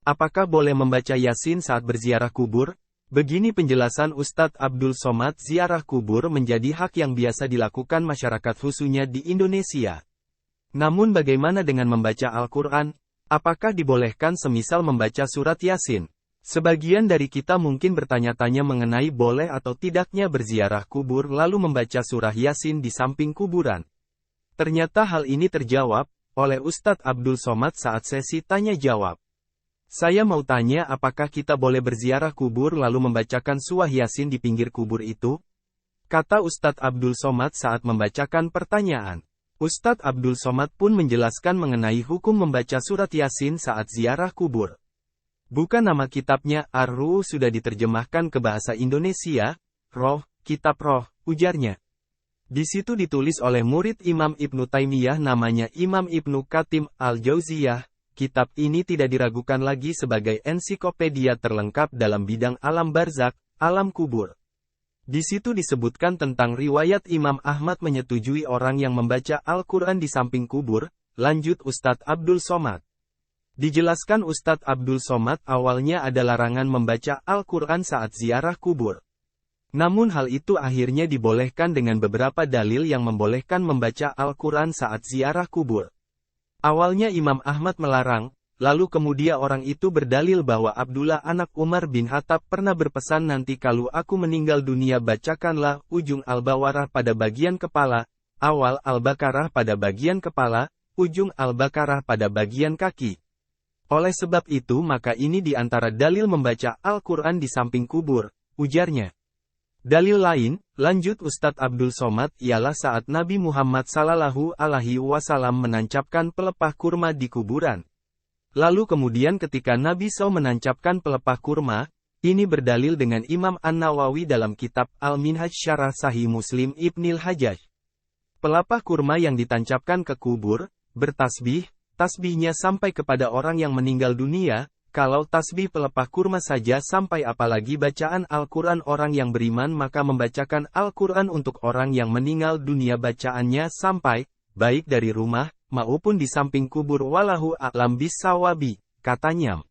Apakah boleh membaca Yasin saat berziarah kubur? Begini penjelasan Ustadz Abdul Somad, ziarah kubur menjadi hak yang biasa dilakukan masyarakat khususnya di Indonesia. Namun bagaimana dengan membaca Al-Quran? Apakah dibolehkan semisal membaca surat Yasin? Sebagian dari kita mungkin bertanya-tanya mengenai boleh atau tidaknya berziarah kubur lalu membaca surah Yasin di samping kuburan. Ternyata hal ini terjawab oleh Ustadz Abdul Somad saat sesi tanya jawab. Saya mau tanya, apakah kita boleh berziarah kubur lalu membacakan surah Yasin di pinggir kubur itu? Kata Ustadz Abdul Somad saat membacakan pertanyaan. Ustadz Abdul Somad pun menjelaskan mengenai hukum membaca surat Yasin saat ziarah kubur. Bukan nama kitabnya, Ar-Ruh sudah diterjemahkan ke bahasa Indonesia, Roh, Kitab Roh, ujarnya. Di situ ditulis oleh murid Imam Ibnu Taimiyah namanya Imam Ibnu Qayyim Al-Jauziyah. Kitab ini tidak diragukan lagi sebagai ensiklopedia terlengkap dalam bidang alam barzak, alam kubur. Di situ disebutkan tentang riwayat Imam Ahmad menyetujui orang yang membaca Al-Quran di samping kubur, lanjut Ustadz Abdul Somad. Dijelaskan Ustadz Abdul Somad awalnya ada larangan membaca Al-Quran saat ziarah kubur. Namun hal itu akhirnya dibolehkan dengan beberapa dalil yang membolehkan membaca Al-Quran saat ziarah kubur. Awalnya Imam Ahmad melarang, lalu kemudian orang itu berdalil bahwa Abdullah anak Umar bin Khattab pernah berpesan, nanti kalau aku meninggal dunia bacakanlah ujung Al-Baqarah pada bagian kepala, awal Al-Baqarah pada bagian kepala, ujung Al-Baqarah pada bagian kaki. Oleh sebab itu maka ini di antara dalil membaca Al-Quran di samping kubur, ujarnya. Dalil lain, lanjut Ustadz Abdul Somad, ialah saat Nabi Muhammad Sallallahu Alaihi Wasallam menancapkan pelepah kurma di kuburan. Lalu kemudian ketika Nabi SAW menancapkan pelepah kurma, ini berdalil dengan Imam An-Nawawi dalam kitab Al-Minhaj Syarah Sahih Muslim Ibnil Hajjaj. Pelepah kurma yang ditancapkan ke kubur, bertasbih, tasbihnya sampai kepada orang yang meninggal dunia. Kalau tasbih pelepah kurma saja sampai apalagi bacaan Al-Quran orang yang beriman, maka membacakan Al-Quran untuk orang yang meninggal dunia bacaannya sampai, baik dari rumah, maupun di samping kubur. Wallahu a'lam bis-shawabi, katanya.